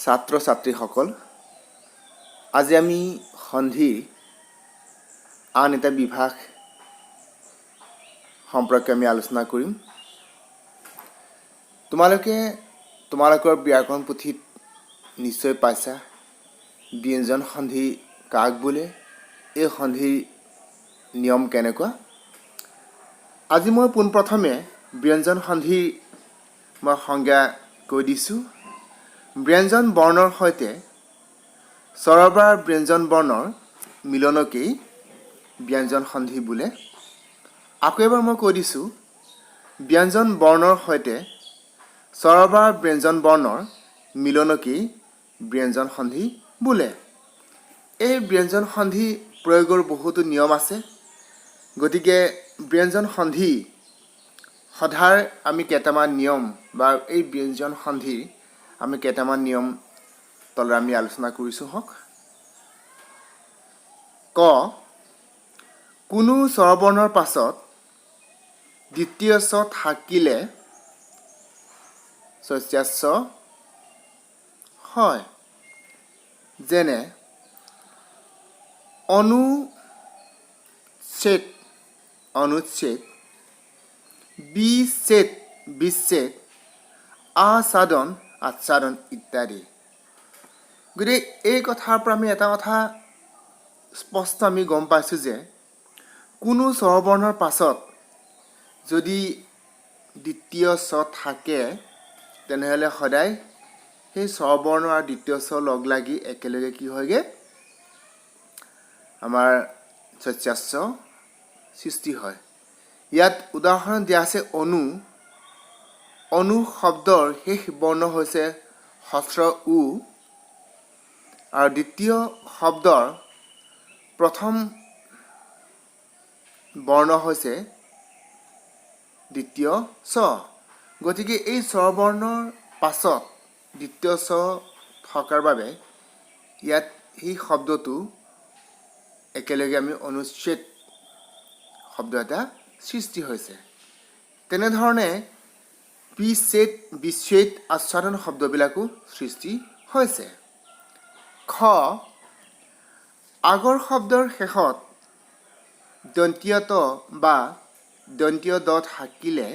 ছাত্ৰ ছাত্ৰীসকল, আজি আমি সন্ধিৰ আন এটা বিভাগ সম্পৰ্কে আমি আলোচনা কৰিম। তোমালোকৰ ব্যাকৰণ পুথিত নিশ্চয় পাইছা ব্যঞ্জন সন্ধি কাক বোলে, এই সন্ধিৰ নিয়ম কেনেকুৱা। আজি মই পোনপ্ৰথমে ব্যঞ্জন সন্ধিৰ মই সংজ্ঞা কৈ দিছোঁ। ব্যঞ্জন বৰ্ণৰ সৈতে স্বৰবাৰ ব্যঞ্জন বৰ্ণৰ মিলনকেই ব্যঞ্জন সন্ধি বোলে। আকৌ এবাৰ মই কৈ দিছোঁ, ব্যঞ্জন বৰ্ণৰ সৈতে স্বৰবাৰ ব্যঞ্জন বৰ্ণৰ মিলনকেই ব্যঞ্জন সন্ধি বোলে। এই ব্যঞ্জন সন্ধি প্ৰয়োগৰ বহুতো নিয়ম আছে। গতিকে ব্যঞ্জন সন্ধি সধাৰ আমি কেইটামান নিয়ম বা এই ব্যঞ্জন সন্ধিৰ আমি কেইটামান নিয়ম তলত আমি আলোচনা কৰিছোঁ। হওক, ক কোনো স্বৰবৰ্ণৰ পাছত দ্বিতীয় ছ থাকিলে স্বস্যাস্য হয়। যেনে অনুচ্ছেদ, অনুচ্ছেদ, বিচ্ছেদ, বিচ্ছেদ, আচ্ছাদন, আচ্ছাদন ইত্যাদি। গতিকে এই কথাৰ পৰা আমি এটা কথা স্পষ্ট আমি গম পাইছোঁ যে কোনো স্বৰবৰ্ণৰ পাছত যদি দ্বিতীয় ছ থাকে তেনেহ'লে সদায় সেই স্বৰবৰ্ণ আৰু দ্বিতীয় ছ লগ লাগি একেলগে কি হয়গৈ, আমাৰ স্বস্যাস্য সৃষ্টি হয়। ইয়াত উদাহৰণ দিয়া আছে অনু। অনু শব্দৰ শেষ বৰ্ণ হৈছে হস্ৰ উ আৰু দ্বিতীয় শব্দৰ প্ৰথম বৰ্ণ হৈছে দ্বিতীয় ছ। গতিকে এই স্বৰবৰ্ণৰ পাছত দ্বিতীয় ছ থকাৰ বাবে ইয়াত এই শব্দটো একেলগে আমি অনুচ্ছেদ শব্দ এটা সৃষ্টি হৈছে। তেনেধৰণে বিচ্ছেদ, বিচ্ছেদ, আচ্ছাদন শব্দবিলাকো সৃষ্টি হৈছে। খ আগৰ শব্দৰ শেষত দন্তীয় ত বা দন্তীয় দ থাকিলে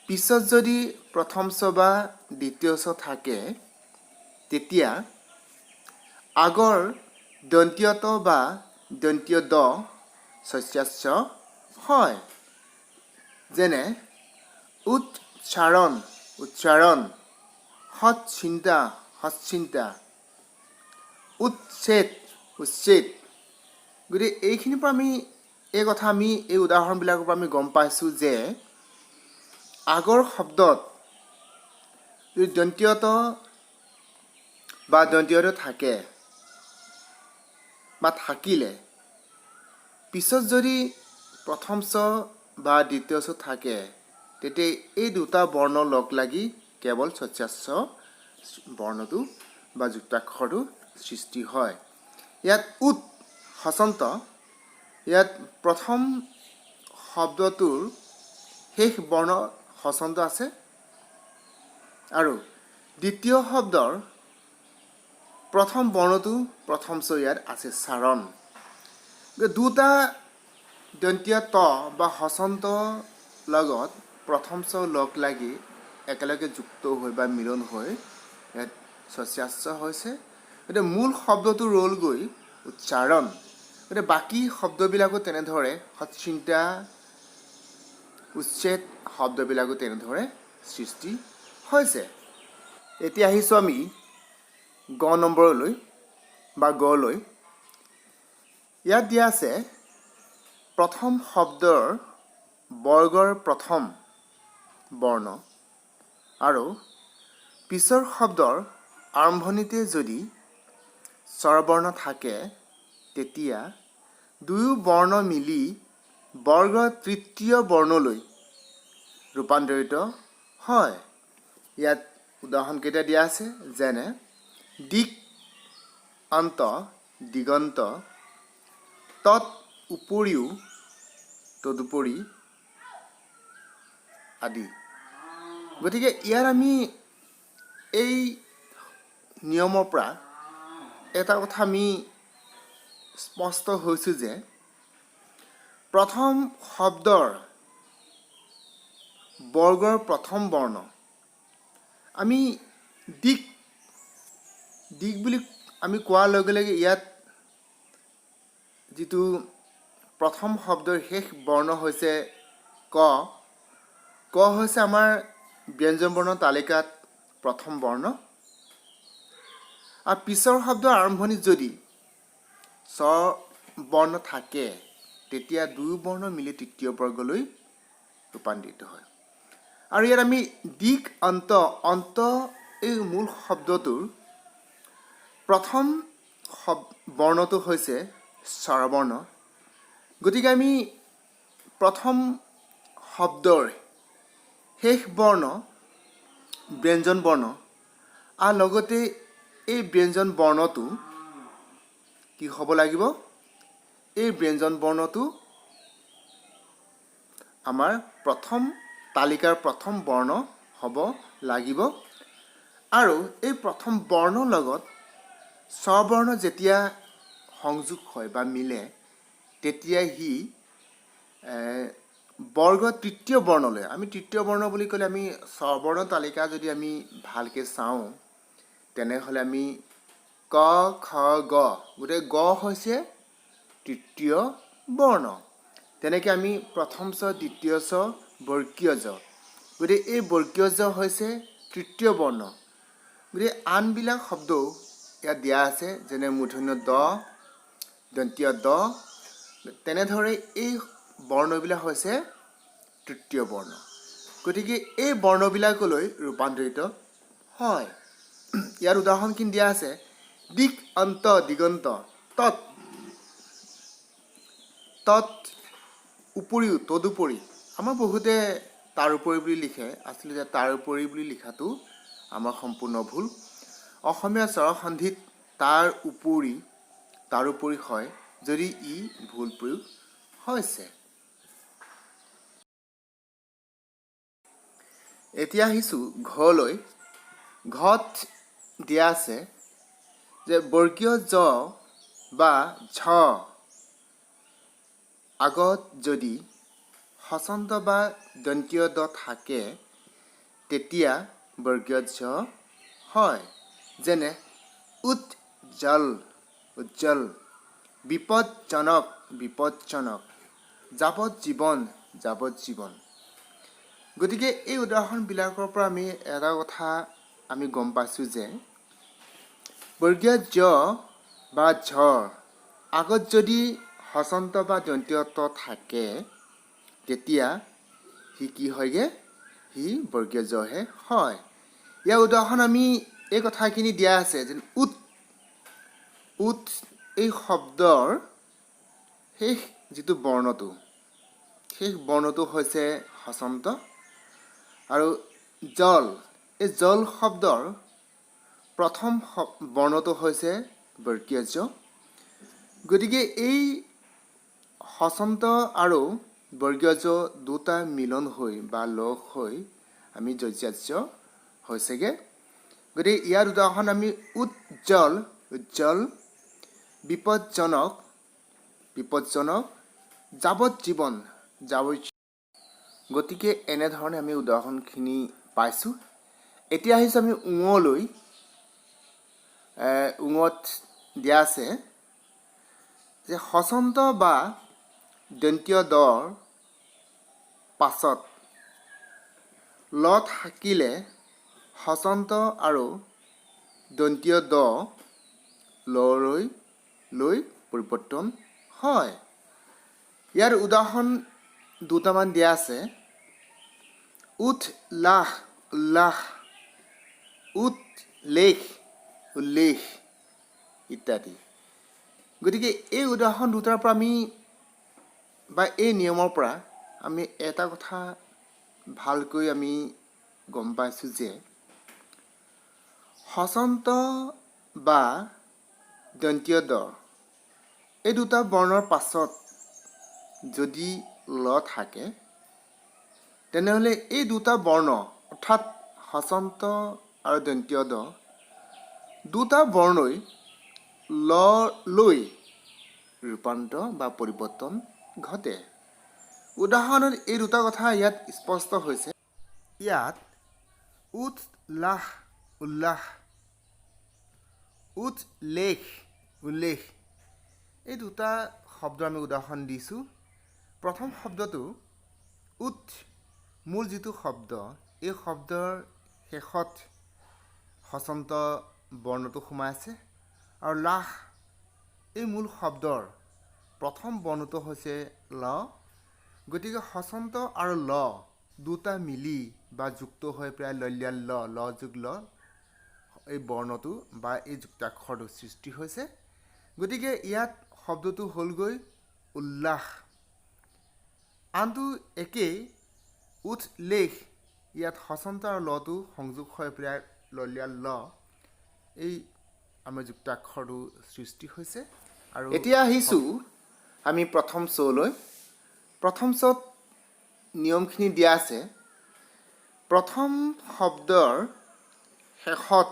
পিছত যদি প্ৰথম ছ বা দ্বিতীয় ছ থাকে তেতিয়া আগৰ দন্তীয় ত বা দন্তীয় দ স্বস্যাস্য হয়। যেনে উচ্চাৰণ, উচ্চাৰণ, সৎচিন্তা, সৎচিন্তা, উচ্ছেদ, উচ্ছেদ। গতিকে এইখিনিৰ পৰা আমি এই কথা আমি এই উদাহৰণবিলাকৰ পৰা আমি গম পাইছোঁ যে আগৰ শব্দত যদি দন্তীয় ত বা দন্তীয় ত থাকে বা থাকিলে পিছত যদি প্ৰথম ছ বা দ্বিতীয় ছ থাকে তেতিয়া এই দুটা বৰ্ণ লগ লাগি কেৱল স্বস্যাস্য বৰ্ণটো বা যুক্তাক্ষৰটো সৃষ্টি হয়। ইয়াত উৎ হচন্ত, ইয়াত প্ৰথম শব্দটোৰ শেষ বৰ্ণ হচন্ত আছে আৰু দ্বিতীয় শব্দৰ প্ৰথম বৰ্ণটো প্ৰথম ছ ইয়াত আছে চাৰণ। দুটা দন্তীয় ত বা হচন্ত লগত প্ৰথম ছ লগ লাগি একেলগে যুক্ত হৈ বা মিলন হৈ ইয়াত স্বস্যাস্য হৈছে। গতিকে মূল শব্দটো ৰ'লগৈ উচ্চাৰণ। গতিকে বাকী শব্দবিলাকো তেনেদৰে সৎচিন্তা, উচ্ছেদ শব্দবিলাকো তেনেদৰে সৃষ্টি হৈছে। এতিয়া আহিছোঁ আমি গ নম্বৰলৈ বা গলৈ। ইয়াত দিয়া আছে প্ৰথম শব্দৰ বৰ্গৰ প্ৰথম বৰ্ণ আৰু পিছৰ শব্দৰ আৰম্ভণিতে যদি স্বৰবৰ্ণ থাকে তেতিয়া দুয়ো বৰ্ণ মিলি বৰ্গৰ তৃতীয় বৰ্ণলৈ ৰূপান্তৰিত হয়। ইয়াত উদাহৰণকেইটা দিয়া আছে। যেনে দিক, অন্ত, দিগন্ত, তৎ উপৰিও, তদুপৰি আদি। গতিকে ইয়াত আমি এই নিয়মৰ পৰা এটা কথা আমি স্পষ্ট হৈছোঁ যে প্ৰথম শব্দৰ বৰ্গৰ প্ৰথম বৰ্ণ আমি দিক বুলি আমি কোৱাৰ লগে লগে ইয়াত যিটো প্ৰথম শব্দৰ শেষ বৰ্ণ হৈছে ক হৈছে আমাৰ ব্যঞ্জন বৰ্ণৰ তালিকাত প্ৰথম বৰ্ণ আৰু পিছৰ শব্দৰ আৰম্ভণিত যদি স্বৰ বৰ্ণ থাকে তেতিয়া দুই বৰ্ণ মিলি তৃতীয় বৰ্গলৈ ৰূপান্তৰিত হয় আৰু ইয়াত আমি দিক অন্ত এই মূল শব্দটোৰ প্ৰথম বৰ্ণটো হৈছে স্বৰবৰ্ণ গতিকে আমি প্ৰথম শব্দৰ শেষ বৰ্ণ ব্যঞ্জন বৰ্ণ আৰু লগতে এই ব্যঞ্জন বৰ্ণটো কি হ'ব লাগিব এই ব্যঞ্জন বৰ্ণটো আমাৰ প্ৰথম তালিকাৰ প্ৰথম বৰ্ণ হ'ব লাগিব আৰু এই প্ৰথম বৰ্ণৰ লগত স্বৰবৰ্ণ যেতিয়া সংযোগ হয় বা মিলে তেতিয়া সি বৰ্গ তৃতীয় বৰ্ণলৈ আমি তৃতীয় বৰ্ণ বুলি ক'লে আমি স্বৰবৰ্ণ তালিকা যদি আমি ভালকৈ চাওঁ তেনেহ'লে আমি ক খ গ গোটেই গ হৈছে তৃতীয় বৰ্ণ তেনেকৈ আমি প্ৰথম চ দ্বিতীয় চ বৰ্গীয় জ গতিকে এই বৰ্গীয় জ হৈছে তৃতীয় বৰ্ণ গতিকে আনবিলাক শব্দও ইয়াত দিয়া আছে যেনে মূৰ্ধন্য দ দন্তীয় দ তেনেদৰে এই বৰ্ণবিলাক হৈছে তৃতীয় বৰ্ণ গতিকে এই বৰ্ণবিলাকলৈ ৰূপান্তৰিত হয় ইয়াৰ উদাহৰণখিনি দিয়া আছে দিক অন্ত দিগন্ত তৎ উপৰিও তদুপৰি আমাৰ বহুতে তাৰ উপৰি বুলি লিখে আচলতে তাৰ উপৰি বুলি লিখাটো আমাৰ সম্পূৰ্ণ ভুল অসমীয়া স্বৰসন্ধিত তাৰ উপৰি হয় যদি ই ভুল প্ৰয়োগ হৈছে এতিয়া আহিছোঁ ঘলৈ ঘত দিয়া আছে যে বৰ্গীয় জ বা ঝ আগত যদি হচন্ত বা দন্তীয় দ থাকে তেতিয়া বৰ্গীয় ঝ হয় যেনে উজ্জ্বল বিপদজনক যাৱজ্জীৱন গতিকে এই উদাহৰণবিলাকৰ পৰা আমি এটা কথা আমি গম পাইছোঁ যে বৰ্গীয় জ বা ঝৰ আগত যদি হচন্ত বা দন্তীয় ত থাকে তেতিয়া সি কি হয়গৈ সি বৰ্গীয় জহে হয় ইয়াৰ উদাহৰণ আমি এই কথাখিনি দিয়া আছে যে উৎ এই শব্দৰ শেষ যিটো বৰ্ণটো শেষ বৰ্ণটো হৈছে হচন্ত আৰু এই জল শব্দৰ প্ৰথম বৰ্ণটো হৈছে বৰ্গীয় জ গতিকে এই হচন্ত আৰু বৰ্গীয় জ দুটা মিলন হৈ বা লগ হৈ আমি যজ্ঞাজ্য হৈছেগৈ গতিকে ইয়াৰ উদাহৰণ আমি উজ্জ্বল বিপদজনক যাৱজ্জীৱন গতিকে এনেধৰণে আমি উদাহৰণখিনি পাইছোঁ এতিয়া আহিছোঁ আমি উঙলৈ উঙত দিয়া আছে যে হচন্ত বা দন্তীয় দৰ পাছত ল থাকিলে হচন্ত আৰু দন্তীয় দ লৈ পৰিৱৰ্তন হয় ইয়াৰ উদাহৰণ দুটামান দিয়া আছে উল্লাস উল্লেখ ইত্যাদি গতিকে এই উদাহৰণ দুটাৰ পৰা আমি বা এই নিয়মৰ পৰা আমি এটা কথা ভালকৈ আমি গম পাইছোঁ যে হচন্ত বা দন্তীয় দ এই দুটা বৰ্ণৰ পাছত যদি ল থাকে তেনেহ'লে এই দুটা বৰ্ণ অৰ্থাৎ হচন্ত আৰু দন্তীয় দ দুটা বৰ্ণই লৈ ৰূপান্তৰ বা পৰিৱৰ্তন ঘটে। উদাহৰণত এই দুটা কথা ইয়াত স্পষ্ট হৈছে। ইয়াত উৎলাস উল্লাস, উল্লেখ এই দুটা শব্দ আমি উদাহৰণ দিছোঁ। প্ৰথম শব্দটো মূল যিটো শব্দ, এই শব্দৰ শেষত হচন্ত বৰ্ণটো সোমাই আছে, আৰু লাহ এই মূল শব্দৰ প্ৰথম বৰ্ণটো হৈছে ল। গতিকে হচন্ত আৰু ল দুটা মিলি বা যুক্ত হৈ প্ৰায় লল্যাল ল যোগ ল এই বৰ্ণটো বা এই যুক্তাক্ষৰটো সৃষ্টি হৈছে। গতিকে ইয়াত শব্দটো হ'লগৈ উল্লাস। আনটো একেই উৎলেখ, ইয়াত হচন্ত আৰু লটো সংযোগ হৈ প্ৰায় লল্যাল ল এই আমাৰ যুক্তাক্ষৰটো সৃষ্টি হৈছে। আৰু এতিয়া আহিছোঁ আমি প্ৰথম শ্ব'লৈ। প্ৰথম শ্ব'ত নিয়মখিনি দিয়া আছে। প্ৰথম শব্দৰ শেষত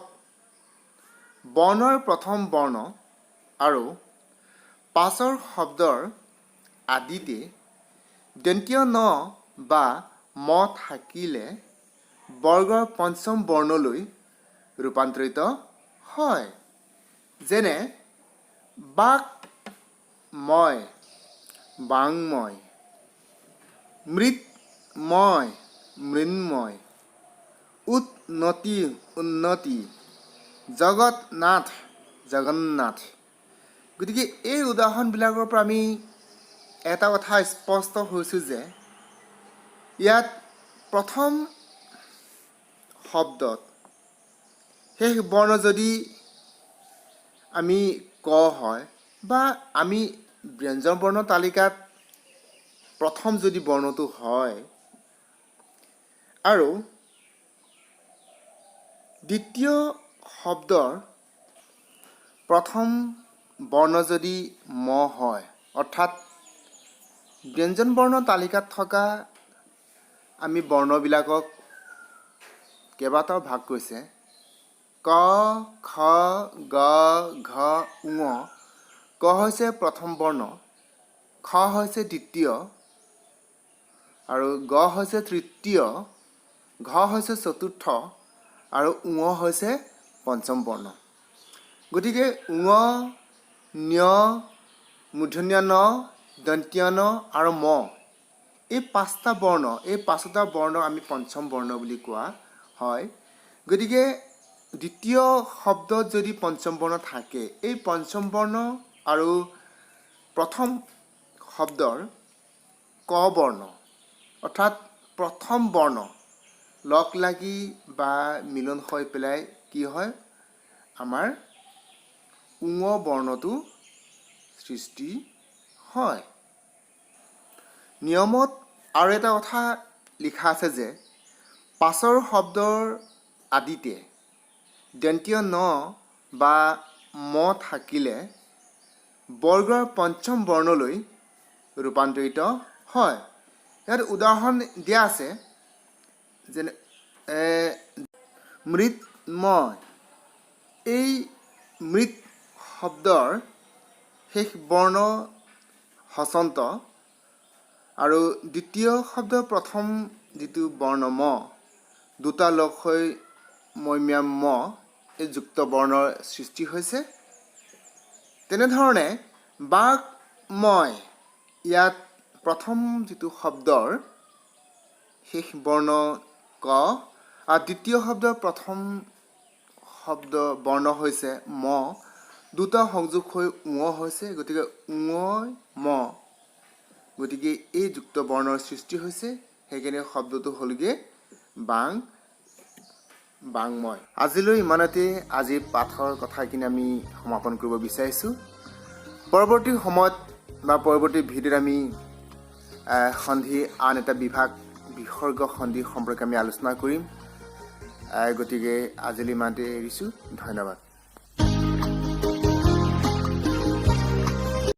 বৰ্ণৰ প্ৰথম বৰ্ণ আৰু পাছৰ শব্দৰ আদিতে দন্ত্য ন বা ম থাকিলে বৰ্গৰ পঞ্চম বৰ্ণলৈ ৰূপান্তৰিত হয়। যেনে বাক্ময়, বাংময়, মৃৎময়, মৃন্ময়, উন্নতি, জগন্নাথ, জগন্নাথ। গতিকে এই উদাহৰণবিলাকৰ পৰা আমি এটা কথা স্পষ্ট হৈছোঁ যে ইয়াত প্ৰথম শব্দত শেষ বৰ্ণ যদি আমি ক হয় বা আমি ব্যঞ্জন বৰ্ণ তালিকাত প্ৰথম যদি বৰ্ণটো হয় আৰু দ্বিতীয় শব্দৰ প্ৰথম বৰ্ণ যদি ম হয়, অৰ্থাৎ ব্যঞ্জন বৰ্ণ তালিকাত থকা আমি বৰ্ণবিলাকক কেইবাটাও ভাগ কৰিছে। ক, খ, গ, ঘ, ঙ। ক হৈছে প্ৰথম বৰ্ণ, খ হৈছে দ্বিতীয়, আৰু গ হৈছে তৃতীয়, ঘ হৈছে চতুৰ্থ, আৰু ঙ হৈছে পঞ্চম বৰ্ণ। গতিকে ঙ, ঞ, মূৰ্ধন্য ন, দন্ত্য ন আৰু ম এই পাঁচটা বৰ্ণ, এই পাঁচটা বৰ্ণ আমি পঞ্চম বৰ্ণ বুলি কোৱা হয়। গতিকে দ্বিতীয় শব্দত যদি পঞ্চম বৰ্ণ থাকে, এই পঞ্চম বৰ্ণ আৰু প্ৰথম শব্দৰ ক বৰ্ণ অৰ্থাৎ প্ৰথম বৰ্ণ লগ লাগি বা মিলন হৈ পেলাই কি হয়, আমাৰ ঙ বৰ্ণটো সৃষ্টি হয়। নিয়মত আৰু এটা কথা লিখা আছে যে পাছৰ শব্দৰ আদিতে দন্ত্য ন বা ম থাকিলে বৰ্গৰ পঞ্চম বৰ্ণলৈ ৰূপান্তৰিত হয়। ইয়াত উদাহৰণ দিয়া আছে, যেনে মৃৎময়। এই মৃৎ শব্দৰ শেষ বৰ্ণ হচন্ত আৰু দ্বিতীয় শব্দৰ প্ৰথম যিটো বৰ্ণ ম দুটা লগ হৈ মৈম্যাম ম এই যুক্ত বৰ্ণৰ সৃষ্টি হৈছে। তেনেধৰণে বাক্ময়, ইয়াত প্ৰথম যিটো শব্দৰ শেষ বৰ্ণ ক আৰু দ্বিতীয় শব্দৰ প্ৰথম বৰ্ণ হৈছে ম, দুটা সংযোগ হৈ ঙ হৈছে। গতিকে ঙ ম, গতিকে এই যুক্ত বৰ্ণৰ সৃষ্টি হৈছে। সেইকাৰণে শব্দটো হ'লগৈ বাংময়। আজিলৈ ইমানতে আজিৰ পাঠৰ কথাখিনি আমি সমাপন কৰিব বিচাৰিছোঁ। পৰৱৰ্তী সময়ত বা পৰৱৰ্তী ভিডিঅ'ত আমি সন্ধি আন এটা বিসৰ্গ সন্ধি সম্পৰ্কে আমি আলোচনা কৰিম। গতিকে আজিলৈ ইমানতে এৰিছোঁ। ধন্যবাদ।